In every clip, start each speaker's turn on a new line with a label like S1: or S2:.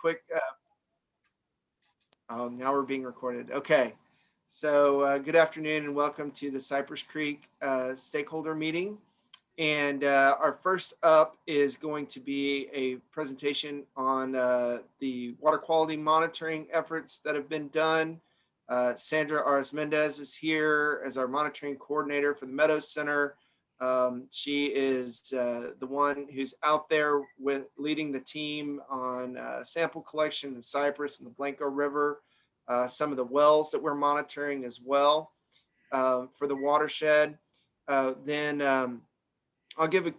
S1: quick. Oh, now we're being recorded. Okay. So good afternoon and welcome to the Cypress Creek stakeholder meeting. And our first up is going to be a presentation on the water quality monitoring efforts that have been done. Sandra Ares-Mendez is here as our monitoring coordinator for the Meadows Center. She is the one who's out there with leading the team on sample collection in Cypress and the Blanco River, some of the wells that we're monitoring as well for the watershed. Then I'll give a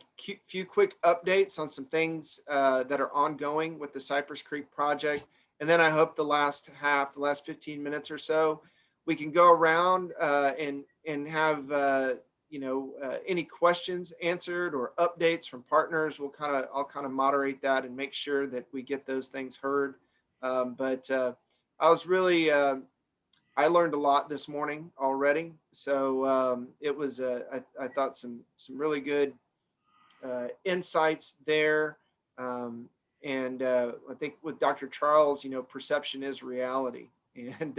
S1: few quick updates on some things that are ongoing with the Cypress Creek project. And then I hope the last 15 minutes or so, we can go around and have any questions answered or updates from partners. I'll kind of moderate that and make sure that we get those things heard. But I was really I learned a lot this morning already. So it was I thought some really good insights there. And I think with Dr. Charles, perception is reality. And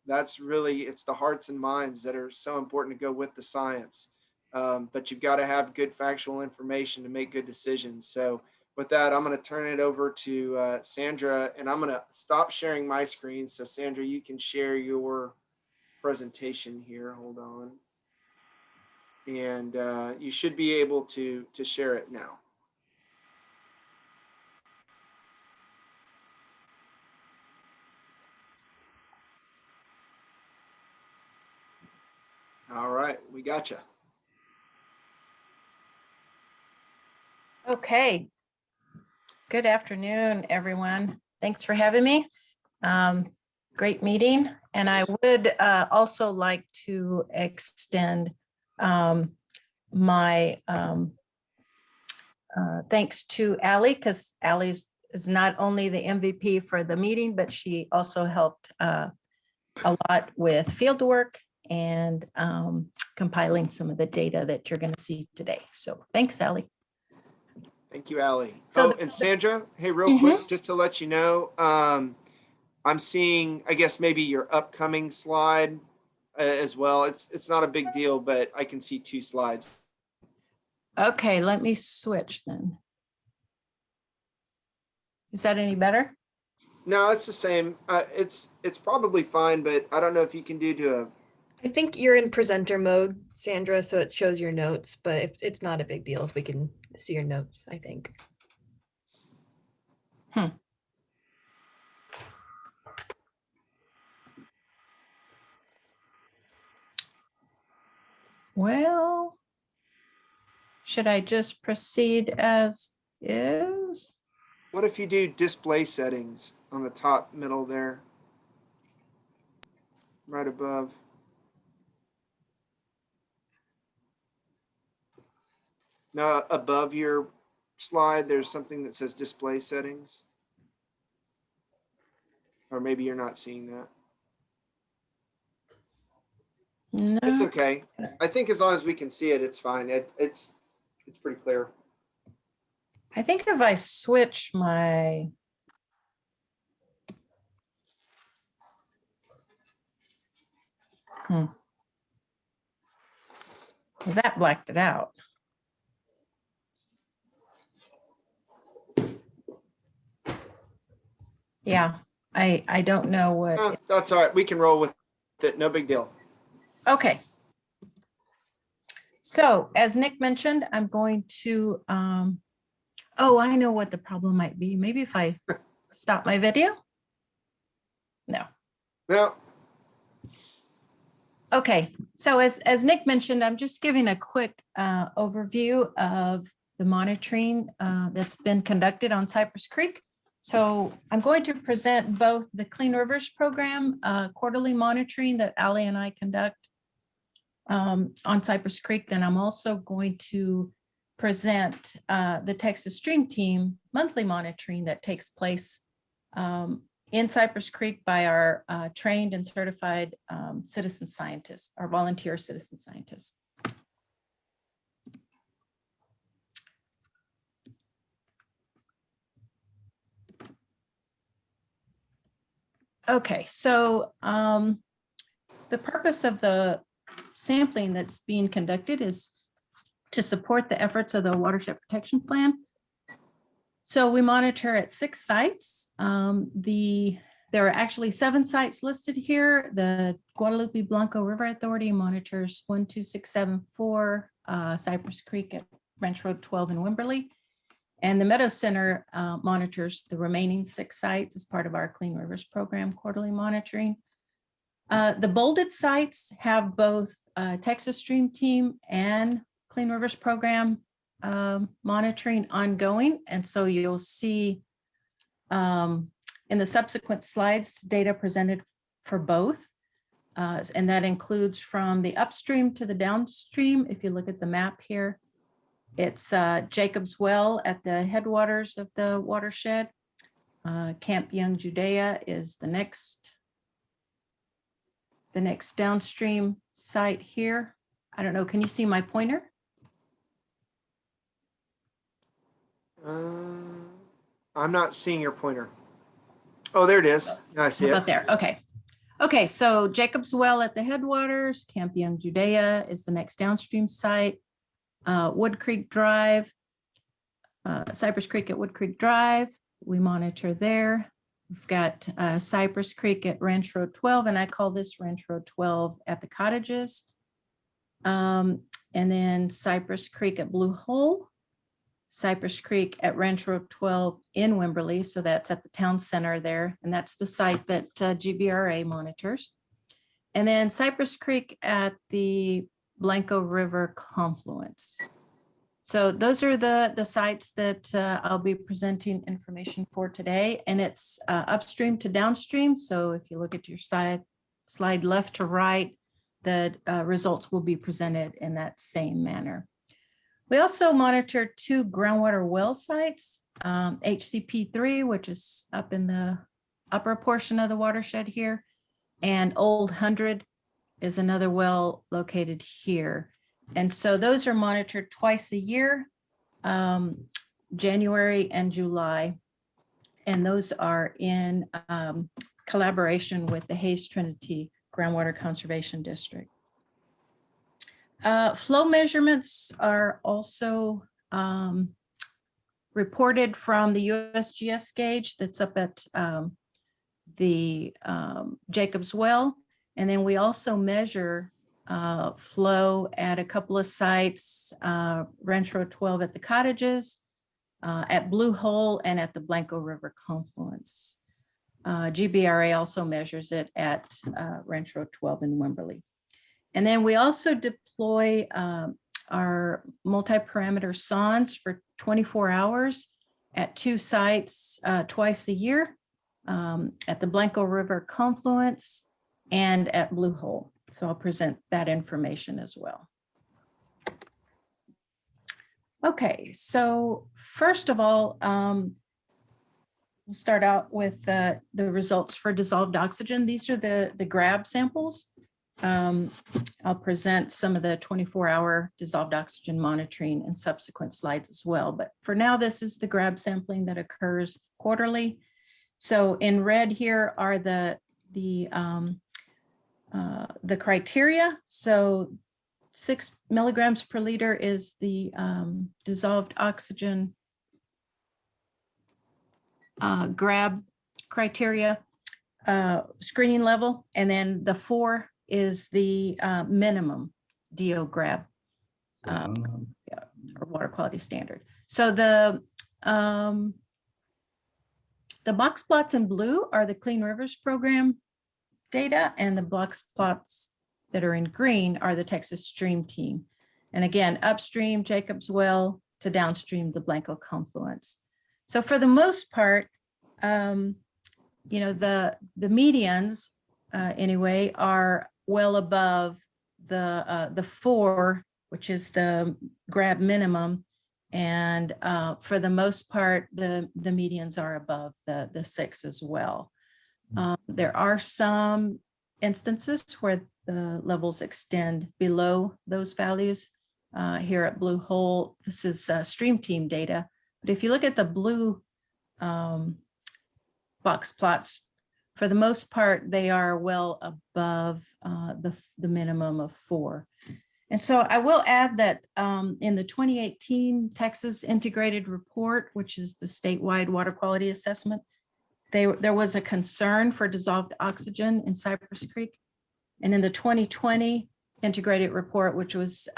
S1: that's really, it's the hearts and minds that are so important to go with the science. But you've got to have good factual information to make good decisions. So with that, I'm going to turn it over to Sandra, and I'm going to stop sharing my screen. So Sandra, you can share your presentation here. Hold on. And you should be able to share it now. All right, we got you.
S2: Okay. Good afternoon, everyone. Thanks for having me. Great meeting. And I would also like to extend my thanks to Allie, because Allie is not only the MVP for the meeting, but she also helped a lot with field work and compiling some of the data that you're going to see today. So thanks, Allie.
S1: Thank you, Allie. So and Sandra, hey, real quick, just to let you know, I'm seeing, I guess, maybe your upcoming slide as well. It's not a big deal, but I can see 2 slides.
S2: Okay, let me switch then. Is that any better?
S1: No, it's the same. It's probably fine, but I don't know if you can do to a.
S3: I think you're in presenter mode, Sandra, so it shows your notes, but if it's not a big deal if we can see your notes, I think.
S2: Well, should I just proceed as is?
S1: What if you do display settings on the top middle there? Right above. Now, above your slide, there's something that says display settings. Or maybe you're not seeing that.
S2: No.
S1: It's okay. I think as long as we can see it, it's fine. It's pretty clear.
S2: I think if I switch my that blacked it out. Yeah, I don't know what.
S1: That's all right. We can roll with it. No big deal.
S2: Okay. So as Nick mentioned, I'm going to, oh, I know what the problem might be. Maybe if I stop my video? No.
S1: No.
S2: Okay, so as Nick mentioned, I'm just giving a quick overview of the monitoring that's been conducted on Cypress Creek. So I'm going to present both the Clean Rivers Program quarterly monitoring that Allie and I conduct on Cypress Creek. Then I'm also going to present the Texas Stream Team monthly monitoring that takes place in Cypress Creek by our trained and certified citizen scientists, our volunteer citizen scientists. Okay, so the purpose of the sampling that's being conducted is to support the efforts of the Watershed Protection Plan. So we monitor at 6 sites. There are actually 7 sites listed here. The Guadalupe Blanco River Authority monitors 1, 2, 6, 7, 4, Cypress Creek at Ranch Road 12 in Wimberley. And the Meadow Center monitors the remaining 6 sites as part of our Clean Rivers Program quarterly monitoring. The bolded sites have both Texas Stream Team and Clean Rivers Program monitoring ongoing. And so you'll see in the subsequent slides, data presented for both. And that includes from the upstream to the downstream. If you look at the map here, it's Jacob's Well at the headwaters of the watershed. Camp Young Judea is the next downstream site here. I don't know, can you see my pointer?
S1: I'm not seeing your pointer. Oh, there it is. I see
S2: How
S1: it.
S2: about there? Okay. Okay, so Jacob's Well at the headwaters, Camp Young Judea is the next downstream site. Wood Creek Drive, Cypress Creek at Wood Creek Drive, we monitor there. We've got Cypress Creek at Ranch Road 12, and I call this Ranch Road 12 at the cottages. And then Cypress Creek at Blue Hole, Cypress Creek at Ranch Road 12 in Wimberley. So that's at the town center there. And that's the site that GBRA monitors. And then Cypress Creek at the Blanco River confluence. So those are the sites that I'll be presenting information for today. And it's upstream to downstream. So if you look at your slide left to right, the results will be presented in that same manner. We also monitor 2 groundwater well sites, HCP3, which is up in the upper portion of the watershed here, and Old 100 is another well located here. And so those are monitored twice a year, January and July. And those are in collaboration with the Hayes Trinity Groundwater Conservation District. Flow measurements are also reported from the USGS gauge that's up at the Jacob's Well. And then we also measure flow at a couple of sites, Ranch Road 12 at the cottages, at Blue Hole, and at the Blanco River confluence. GBRA also measures it at Ranch Road 12 in Wimberley. And then we also deploy our multi-parameter sondes for 24 hours at 2 sites twice a year, at the Blanco River confluence and at Blue Hole. So I'll present that information as well. Okay, so first of all, we'll start out with the results for dissolved oxygen. These are the grab samples. I'll present some of the 24-hour dissolved oxygen monitoring in subsequent slides as well. But for now, this is the grab sampling that occurs quarterly. So in red here are the criteria. So 6 milligrams per liter is the dissolved oxygen grab criteria screening level, and then the 4 is the minimum DO grab or water quality standard. So the box plots in blue are the Clean Rivers Program data, and the box plots that are in green are the Texas Stream Team. And again, upstream Jacob's Well to downstream the Blanco confluence. So for the most part, you know, the medians anyway are well above the 4, which is the grab minimum, and for the most part, the medians are above the 6 as well. There are some instances where the levels extend below those values. Here at Blue Hole, this is Stream Team data. But if you look at the blue box plots, for the most part, they are well above the minimum of 4. And so I will add that in the 2018 Texas Integrated Report, which is the statewide water quality assessment, there was a concern for dissolved oxygen in Cypress Creek. And in the 2020 Integrated Report, which was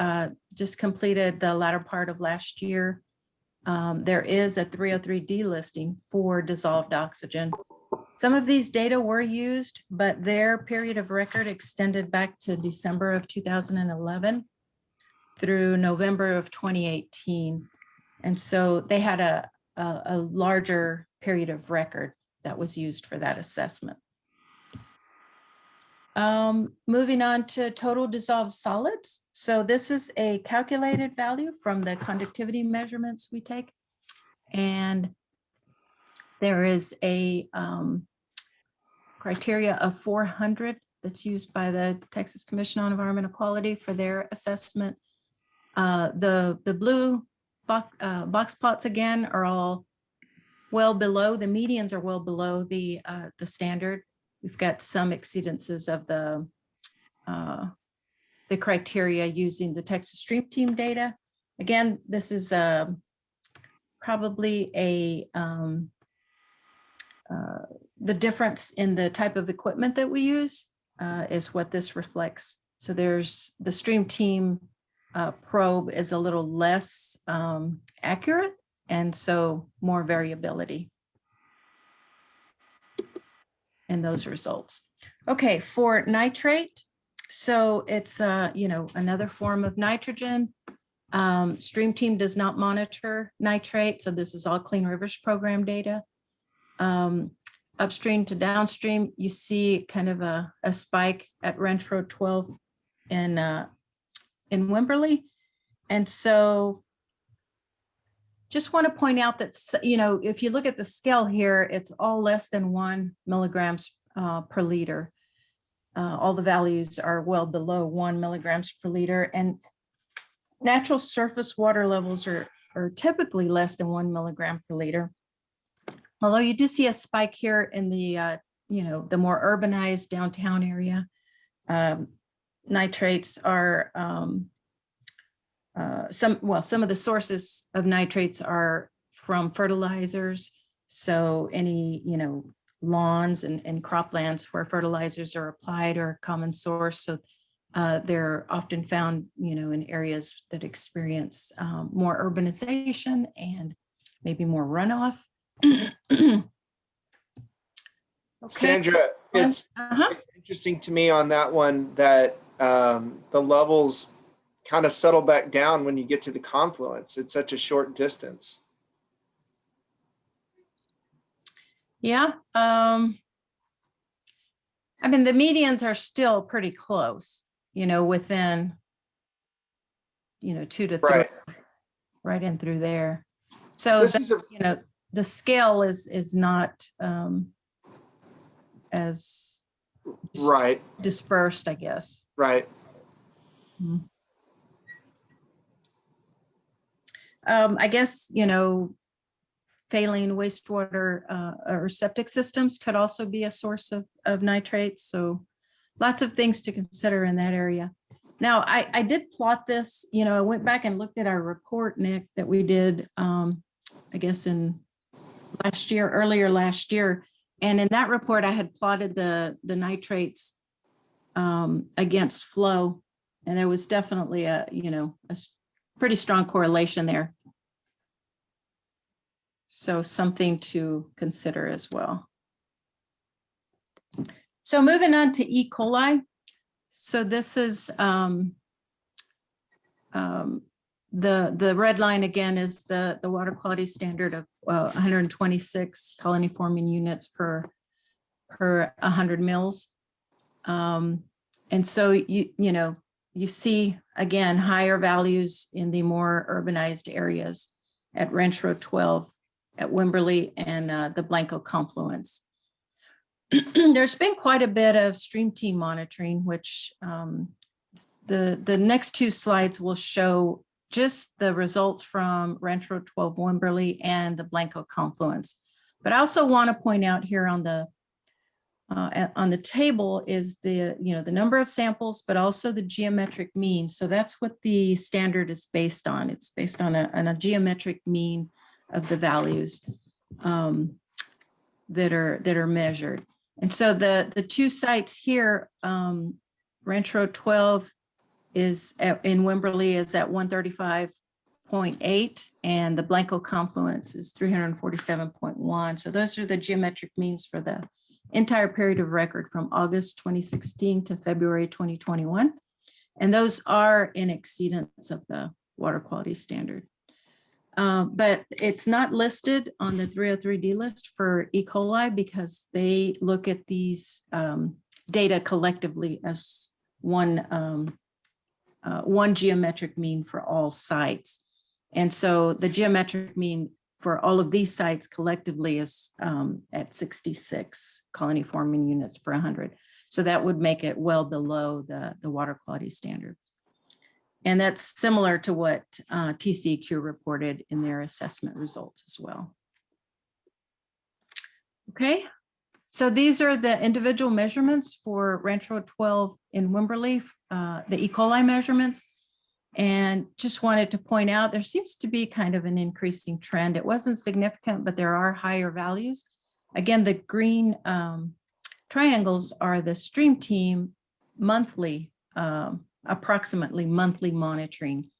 S2: just completed the latter part of last year, there is a 303D listing for dissolved oxygen. Some of these data were used, but their period of record extended back to December of 2011 through November of 2018. And so they had a larger period of record that was used for that assessment. Moving on to total dissolved solids. So this is a calculated value from the conductivity measurements we take. And there is a criteria of 400 that's used by the Texas Commission on Environmental Quality for their assessment. The blue box plots again are all well below, the medians are well below the standard. We've got some exceedances of the criteria using the Texas Stream Team data. Again, this is probably the difference in the type of equipment that we use is what this reflects. So there's the Stream Team probe is a little less accurate, and so more variability in those results. Okay, for nitrate, so it's another form of nitrogen. Stream Team does not monitor nitrate, so this is all Clean Rivers program data. Upstream to downstream, you see kind of a spike at Ranch Road 12 in Wimberley. And so just want to point out that, if you look at the scale here, it's all less than 1 milligrams per liter. All the values are well below 1 milligrams per liter, and natural surface water levels are typically less than 1 milligram per liter. Although you do see a spike here in the, the more urbanized downtown area. Nitrates are, some of the sources of nitrates are from fertilizers. So any, lawns and croplands where fertilizers are applied are a common source. So they're often found, in areas that experience more urbanization and maybe more runoff. Okay.
S1: Sandra, it's interesting to me on that one that the levels kind of settle back down when you get to the confluence. It's such a short distance.
S2: Yeah. I mean, the medians are still pretty close, within, 2 to 3, right in through there. So, the scale is not as dispersed, I guess.
S1: Right.
S2: Mm-hmm. I guess, failing wastewater or septic systems could also be a source of nitrates. So lots of things to consider in that area. Now, I did plot this, I went back and looked at our report, Nick, that we did, I guess earlier last year. And in that report, I had plotted the nitrates against flow. And there was definitely a pretty strong correlation there. So something to consider as well. So moving on to E. coli. So this is the red line again is the water quality standard of 126 colony forming units per 100 mils. And so you see again higher values in the more urbanized areas at Ranch Road 12, at Wimberley, and the Blanco confluence. There's been quite a bit of Stream Team monitoring, which the next 2 slides will show just the results from Ranch Road 12, Wimberley, and the Blanco confluence. But I also want to point out here on the on the table is the, the number of samples, but also the geometric mean. So that's what the standard is based on. It's based on a geometric mean of the values that are measured. And so the two sites here, Ranch Road 12 is in Wimberley is at 135.8, and the Blanco confluence is 347.1. So those are the geometric means for the entire period of record from August 2016 to February 2021. And those are in exceedance of the water quality standard. But it's not listed on the 303D list for E. coli because they look at these data collectively as one geometric mean for all sites. And so the geometric mean for all of these sites collectively is at 66 colony forming units per 100. So that would make it well below the water quality standard. And that's similar to what TCEQ reported in their assessment results as well. Okay, so these are the individual measurements for Ranch Road 12 in Wimberley, the E. coli measurements. And just wanted to point out, there seems to be kind of an increasing trend. It wasn't significant, but there are higher values. Again, the green triangles are the stream team monthly, approximately monthly monitoring.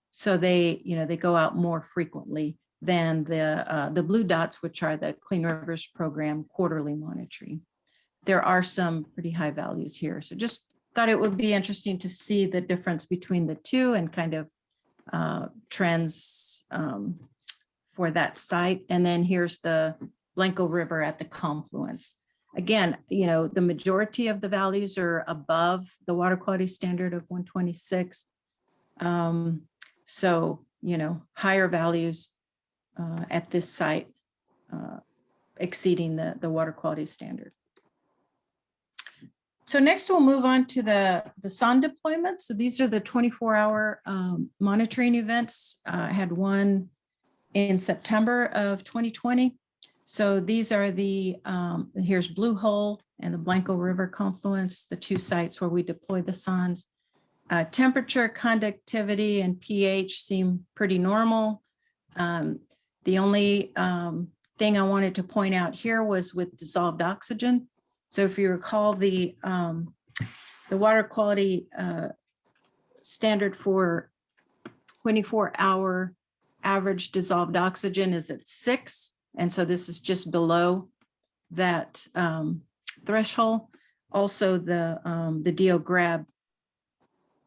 S2: So they go out more frequently than the blue dots, which are the Clean Rivers Program quarterly monitoring. There are some pretty high values here. So just thought it would be interesting to see the difference between the two and kind of trends for that site. And then here's the Blanco River at the confluence. Again, the majority of the values are above the water quality standard of 126. So, higher values at this site exceeding the water quality standard. So next we'll move on to the SON deployments. So these are the 24-hour monitoring events. I had one in September of 2020. So these are here's Blue Hole and the Blanco River confluence, the two sites where we deploy the SONs. Temperature, conductivity, and pH seem pretty normal. The only thing I wanted to point out here was with dissolved oxygen. So if you recall, the water quality standard for 24-hour average dissolved oxygen is at 6. And so this is just below that threshold. Also, the DO grab,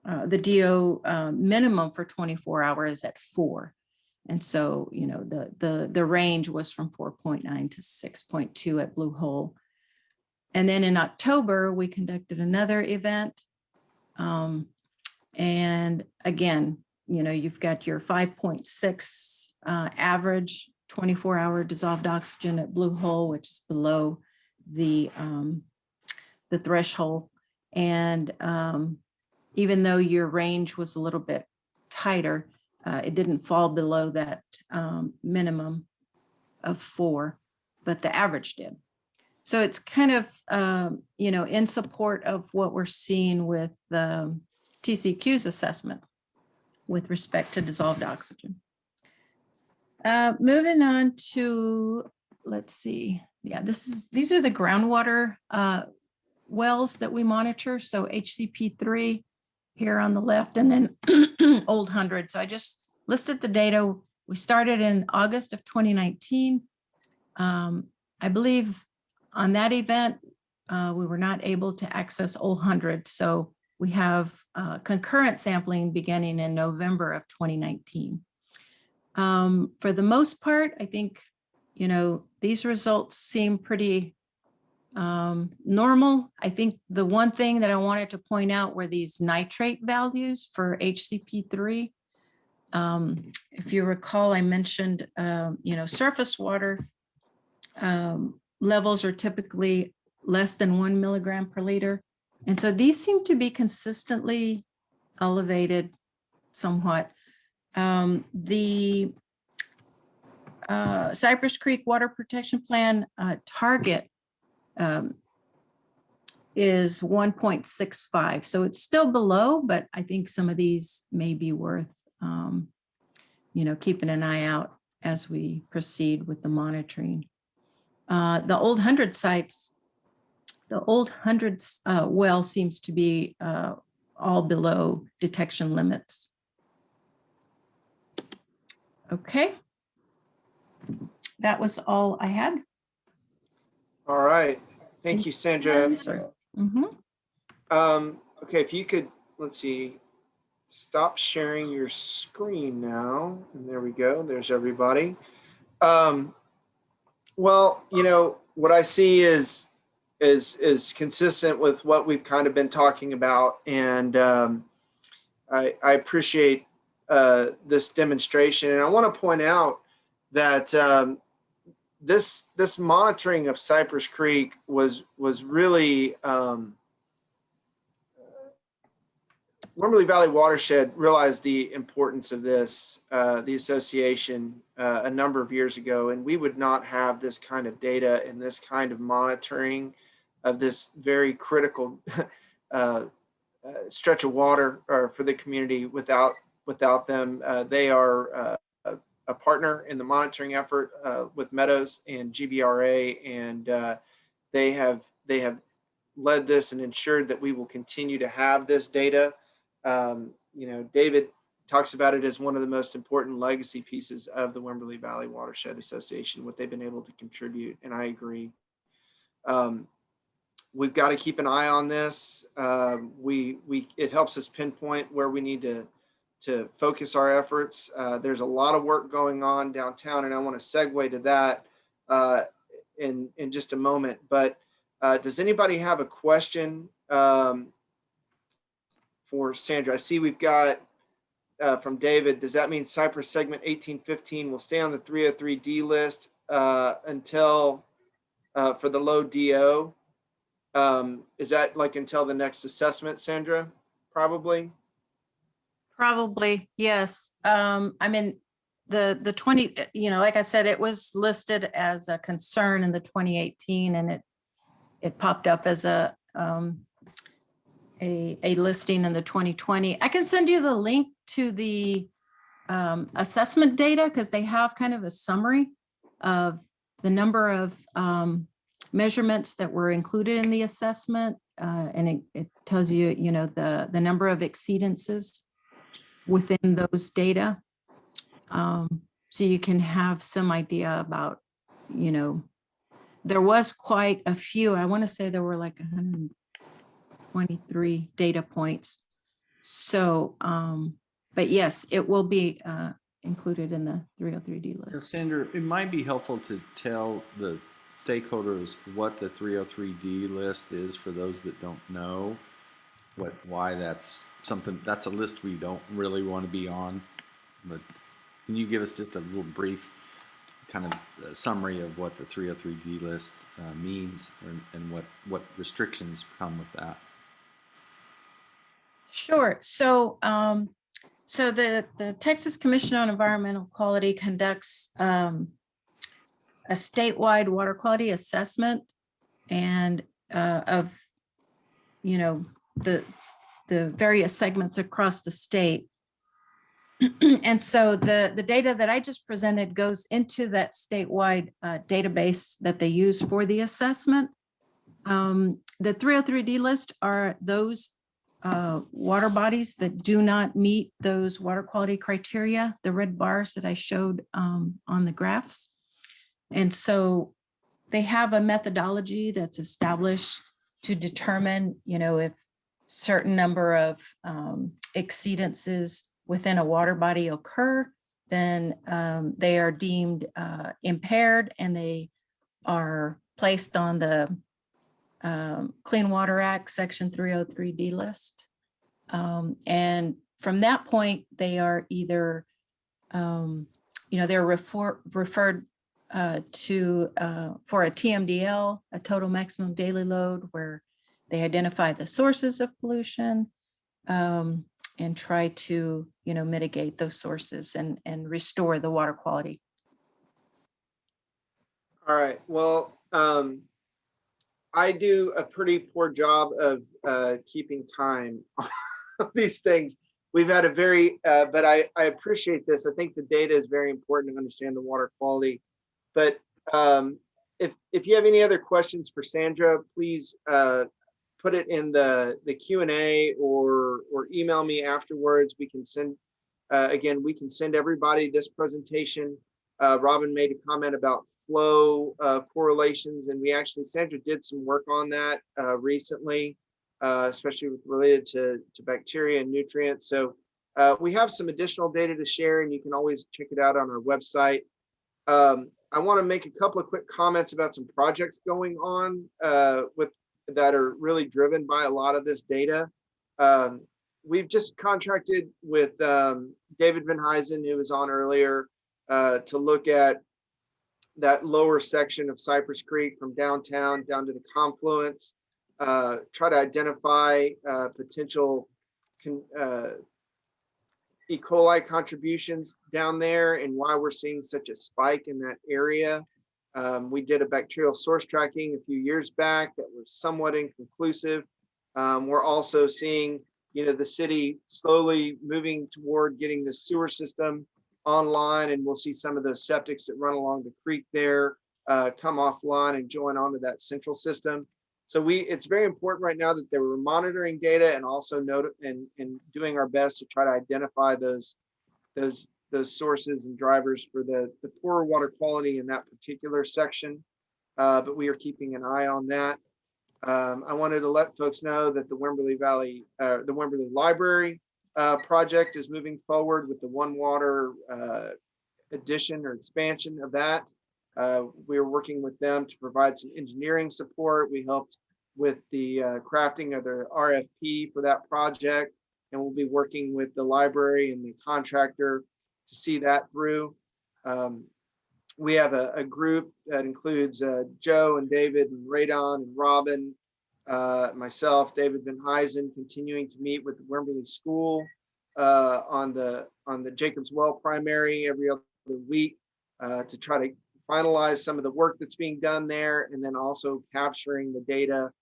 S2: the DO minimum for 24 hours is at 4. And so, the range was from 4.9 to 6.2 at Blue Hole. And then in October, we conducted another event. And again, you've got your 5.6 average 24-hour dissolved oxygen at Blue Hole, which is below the threshold. And even though your range was a little bit tighter, it didn't fall below that minimum of 4, but the average did. So it's kind of, in support of what we're seeing with the TCQ's assessment with respect to dissolved oxygen. Moving on to, let's see. Yeah, these are the groundwater wells that we monitor. So HCP3 here on the left, and then Old 100. So I just listed the data. We started in August of 2019. I believe on that event, we were not able to access Old 100. So we have concurrent sampling beginning in November of 2019. For the most part, I think, these results seem pretty normal. I think the one thing that I wanted to point out were these nitrate values for HCP3. If you recall, I mentioned, surface water levels are typically less than 1 milligram per liter. And so these seem to be consistently elevated somewhat. The Cypress Creek Water Protection Plan target is 1.65. So it's still below, but I think some of these may be worth, keeping an eye out as we proceed with the monitoring. The old 100 sites, the old hundreds well seems to be all below detection limits. Okay. That was all I had.
S1: All right. Thank you, Sandra. Okay, if you could, let's see, stop sharing your screen now. And there we go. There's everybody. Well, what I see is consistent with what we've kind of been talking about, and I appreciate this demonstration. And I want to point out that this monitoring of Cypress Creek was really Wimberley Valley Watershed realized the importance of this, the association, a number of years ago, and we would not have this kind of data and this kind of monitoring of this very critical stretch of water for the community without them. They are a partner in the monitoring effort with Meadows and GBRA, and they have led this and ensured that we will continue to have this data. David talks about it as one of the most important legacy pieces of the Wimberley Valley Watershed Association, what they've been able to contribute, and I agree. We've got to keep an eye on this. It helps us pinpoint where we need to focus our efforts. There's a lot of work going on downtown, and I want to segue to that in just a moment. But does anybody have a question for Sandra? I see we've got from David. Does that mean Cypress segment 1815 will stay on the 303D list until for the low DO? Is that like until the next assessment, Sandra? Probably.
S2: Probably, yes. I mean, the 20, like I said, it was listed as a concern in the 2018, and it popped up as a listing in the 2020. I can send you the link to the assessment data, because they have kind of a summary of the number of measurements that were included in the assessment, and it tells you, the number of exceedances within those data. So you can have some idea about, there was quite a few. I want to say there were like 123 data points. So, but yes, it will be included in the 303D list.
S4: Sandra, it might be helpful to tell the stakeholders what the 303D list is for those that don't know. Why that's something, that's a list we don't really want to be on. But can you give us just a little brief kind of summary of what the 303D list means, and what restrictions come with that?
S2: Sure. So, so the Texas Commission on Environmental Quality conducts a statewide water quality assessment, and of the various segments across the state. And so the data that I just presented goes into that statewide database that they use for the assessment. The 303D list are those water bodies that do not meet those water quality criteria, the red bars that I showed on the graphs. And so they have a methodology that's established to determine, if certain number of exceedances within a water body occur, then they are deemed impaired, and they are placed on the Clean Water Act Section 303D list. And from that point, they are either, they're referred to for a TMDL, a total maximum daily load, where they identify the sources of pollution and try to, mitigate those sources and restore the water quality.
S1: All right. Well, I do a pretty poor job of keeping time on these things. We've had a very, but I appreciate this. I think the data is very important to understand the water quality. But if you have any other questions for Sandra, please put it in the Q&A or email me afterwards. We can send again, we can send everybody this presentation. Robin made a comment about flow correlations, and we actually, Sandra did some work on that recently, especially related to bacteria and nutrients. So we have some additional data to share, and you can always check it out on our website. I want to make a couple of quick comments about some projects going on that are really driven by a lot of this data. We've just contracted with David Van Huysen, who was on earlier, to look at that lower section of Cypress Creek from downtown down to the confluence, try to identify potential E. coli contributions down there and why we're seeing such a spike in that area. We did a bacterial source tracking a few years back that was somewhat inconclusive. We're also seeing, the city slowly moving toward getting the sewer system online, and we'll see some of those septics that run along the creek there come offline and join onto that central system. So it's very important right now that they were monitoring data and also and doing our best to try to identify those sources and drivers for the poor water quality in that particular section. But we are keeping an eye on that. I wanted to let folks know that the Wimberley Library project is moving forward with the One Water addition or expansion of that. We are working with them to provide some engineering support. We helped with the crafting of the RFP for that project, and we'll be working with the library and the contractor to see that through. We have a group that includes Joe and David and Radon and Robin, myself, David Van Huysen, continuing to meet with the Wimberley School on the Jacobs Well primary every other week to try to finalize some of the work that's being done there, and then also capturing the data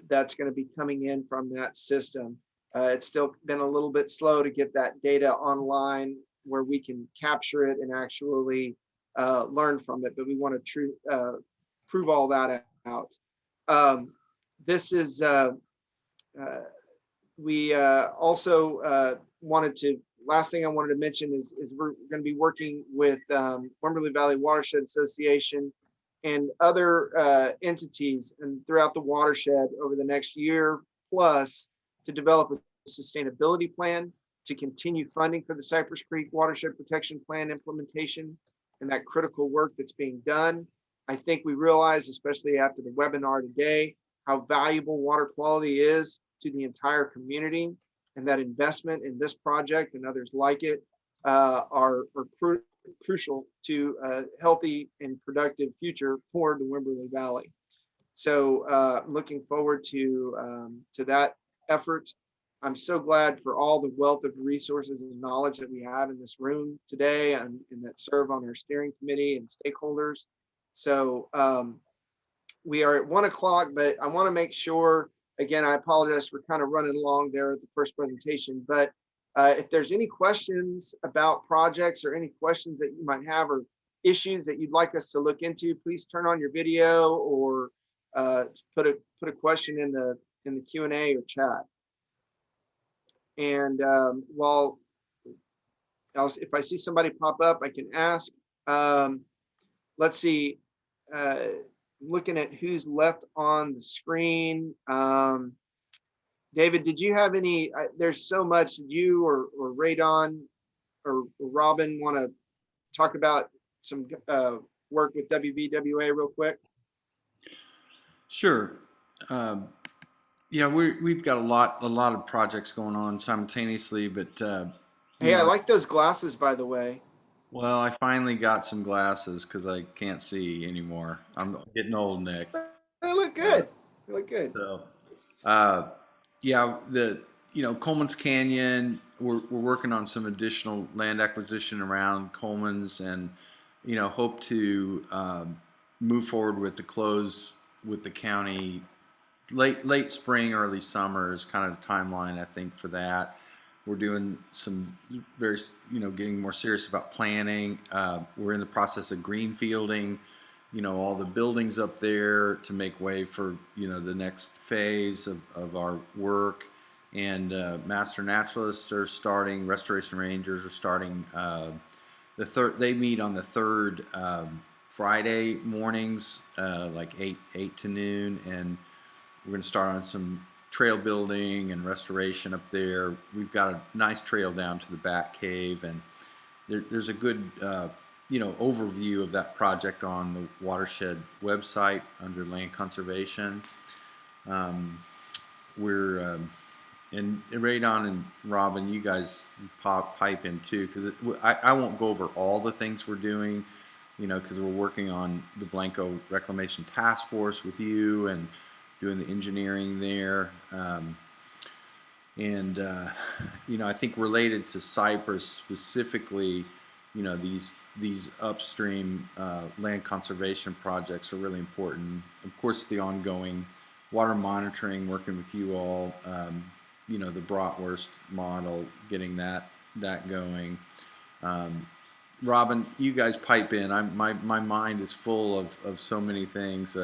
S1: that's going to be coming in from that system. It's still been a little bit slow to get that data online where we can capture it and actually learn from it, but we want to prove all that out. This is, we also last thing I wanted to mention is we're going to be working with Wimberley Valley Watershed Association and other entities and throughout the watershed over the next year plus to develop a sustainability plan to continue funding for the Cypress Creek Watershed Protection Plan implementation and that critical work that's being done. I think we realize, especially after the webinar today, how valuable water quality is to the entire community, and that investment in this project and others like it are crucial to a healthy and productive future for the Wimberley Valley. So looking forward to that effort. I'm so glad for all the wealth of resources and knowledge that we have in this room today and that serve on our steering committee and stakeholders. So we are at 1 o'clock, but I want to make sure, again, I apologize for kind of running along there at the first presentation, but if there's any questions about projects or any questions that you might have or issues that you'd like us to look into, please turn on your video or put a question in the Q&A or chat. And if I see somebody pop up, I can ask. Let's see, looking at who's left on the screen. David, did you have any, there's so much, did you or Radon or Robin want to talk about some work with WVWA real quick?
S4: Sure. Yeah, we've got a lot of projects going on simultaneously, but
S1: hey, I like those glasses, by the way.
S4: Well, I finally got some glasses because I can't see anymore. I'm getting old, Nick.
S1: They look good. They look good.
S4: So, yeah, Coleman's Canyon. We're working on some additional land acquisition around Coleman's, and hope to move forward with the close with the county. Late spring, early summer is kind of the timeline, I think, for that. We're doing some very, getting more serious about planning. We're in the process of greenfielding, all the buildings up there to make way for, the next phase of our work. And master naturalists are starting, restoration rangers are starting. They meet on the third Friday mornings, like 8 to noon, and we're going to start on some trail building and restoration up there. We've got a nice trail down to the Bat Cave, and there's a good, overview of that project on the Watershed website under land conservation. And Radon and Robin, you guys pipe in too, because I won't go over all the things we're doing, because we're working on the Blanco Reclamation Task Force with you and doing the engineering there. I think related to Cypress specifically, these upstream land conservation projects are really important. Of course, the ongoing water monitoring, working with you all, the Bratwurst model, getting that going. Robin, you guys pipe in. My mind is full of so many things.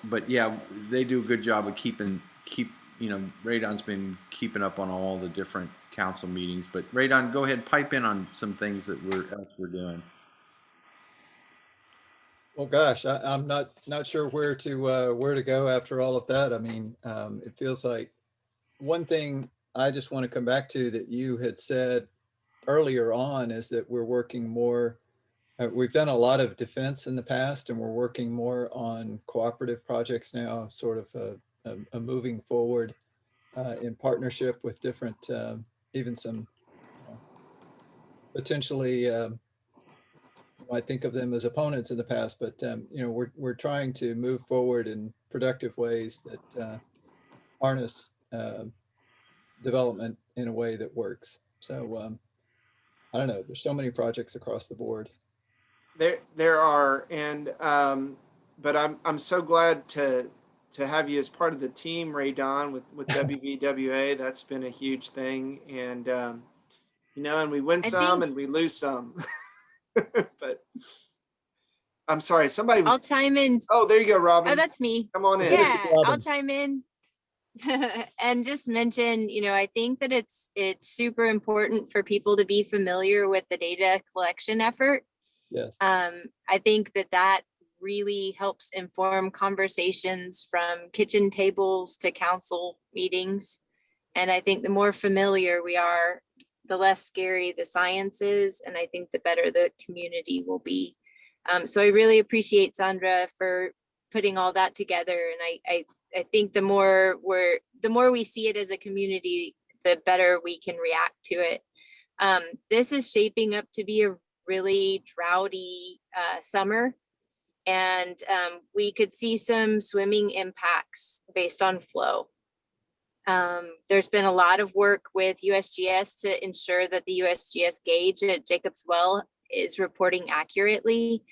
S4: But yeah, they do a good job of Radon's been keeping up on all the different council meetings. But Radon, go ahead, pipe in on some things that we're doing.
S5: Well, gosh, I'm not sure where to go after all of that. I mean, it feels like one thing I just want to come back to that you had said earlier on is that we're working more. We've done a lot of defense in the past, and we're working more on cooperative projects now, sort of a moving forward in partnership with different, even some potentially, I think of them as opponents in the past, but we're trying to move forward in productive ways that harness development in a way that works. So I don't know. There's so many projects across the board.
S1: There are, and but I'm so glad to have you as part of the team, Ray Don, with WVWA. That's been a huge thing, and and we win some and we lose some. But I'm sorry, somebody was.
S6: I'll chime in.
S1: Oh, there you go, Robin.
S6: Oh, that's me.
S1: Come on in.
S6: Yeah, I'll chime in and just mention, I think that it's super important for people to be familiar with the data collection effort.
S5: Yes.
S6: I think that really helps inform conversations from kitchen tables to council meetings. And I think the more familiar we are, the less scary the science is. And I think the better the community will be. So I really appreciate Sandra for putting all that together. And I think the more we see it as a community, the better we can react to it. This is shaping up to be a really droughty summer, and we could see some swimming impacts based on flow. There's been a lot of work with USGS to ensure that the USGS gauge at Jacobs Well is reporting accurately,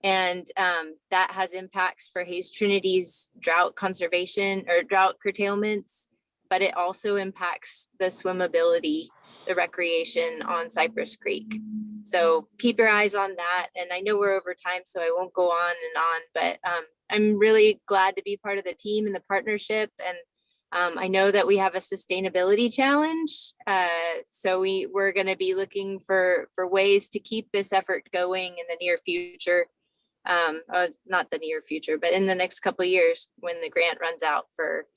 S6: and that has impacts for Hayes Trinity's drought conservation or drought curtailments, but it also impacts the swimmability, the recreation on Cypress Creek. So keep your eyes on that. And I know we're over time, so I won't go on and on, but I'm really glad to be part of the team and the partnership. And I know that we have a sustainability challenge. So we're going to be looking for ways to keep this effort going in the near future. Not the near future, but in the next couple of years when the grant runs out for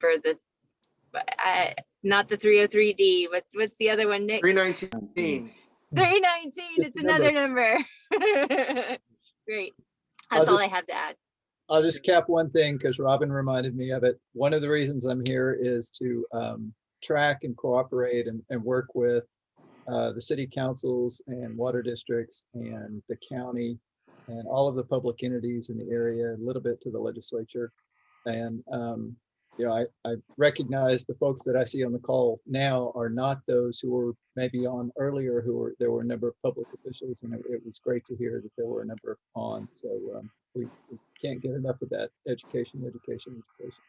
S6: the not the 303D. What's the other one, Nick?
S1: 319.
S6: 319. It's another number. Great. That's all I have to add.
S5: I'll just cap one thing because Robin reminded me of it. One of the reasons I'm here is to track and cooperate and work with the city councils and water districts and the county and all of the public entities in the area, a little bit to the legislature. And you know, I recognize the folks that I see on the call now are not those who were maybe on earlier, there were a number of public officials, and it was great to hear that there were a number on. So we can't get enough of that education, education, education.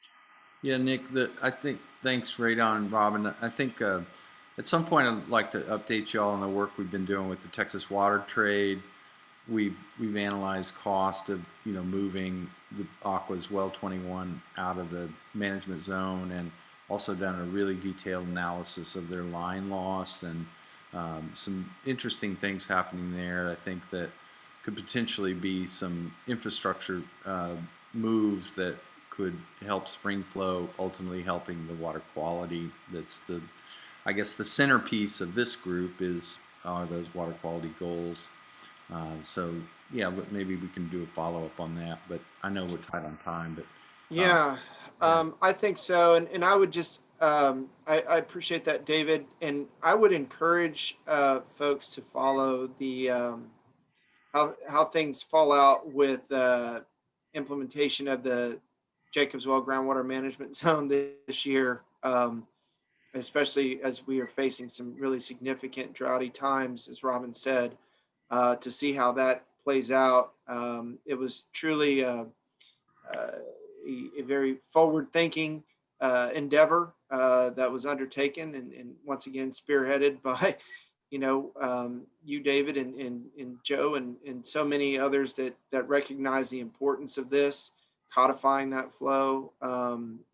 S4: Yeah, Nick, I think, thanks, Radon and Robin. I think at some point I'd like to update you all on the work we've been doing with the Texas water trade. We've analyzed cost of, moving the Aqua's Well 21 out of the management zone, and also done a really detailed analysis of their line loss, and some interesting things happening there. I think that could potentially be some infrastructure moves that could help spring flow, ultimately helping the water quality. That's I guess the centerpiece of this group are those water quality goals. So yeah, but maybe we can do a follow up on that. But I know we're tight on time. But
S1: Yeah,
S4: yeah.
S1: I think so. And I would just, I appreciate that, David. And I would encourage folks to follow the how things fall out with implementation of the Jacobs Well groundwater management zone this year, especially as we are facing some really significant droughty times, as Robin said, to see how that plays out. It was truly a very forward-thinking endeavor that was undertaken, and once again spearheaded by you, David, and Joe, and so many others that recognize the importance of this, codifying that flow,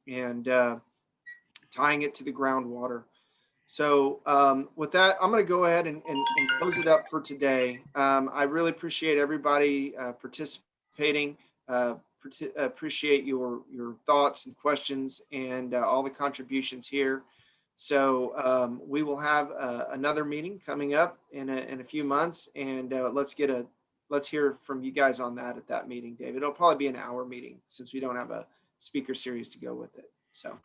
S1: and tying it to the groundwater. So with that, I'm going to go ahead and close it up for today. I really appreciate everybody participating. Appreciate your thoughts and questions, and all the contributions here. So we will have another meeting coming up in a few months, and let's hear from you guys on that at that meeting, David. It'll probably be an hour meeting since we don't have a speaker series to go with it. So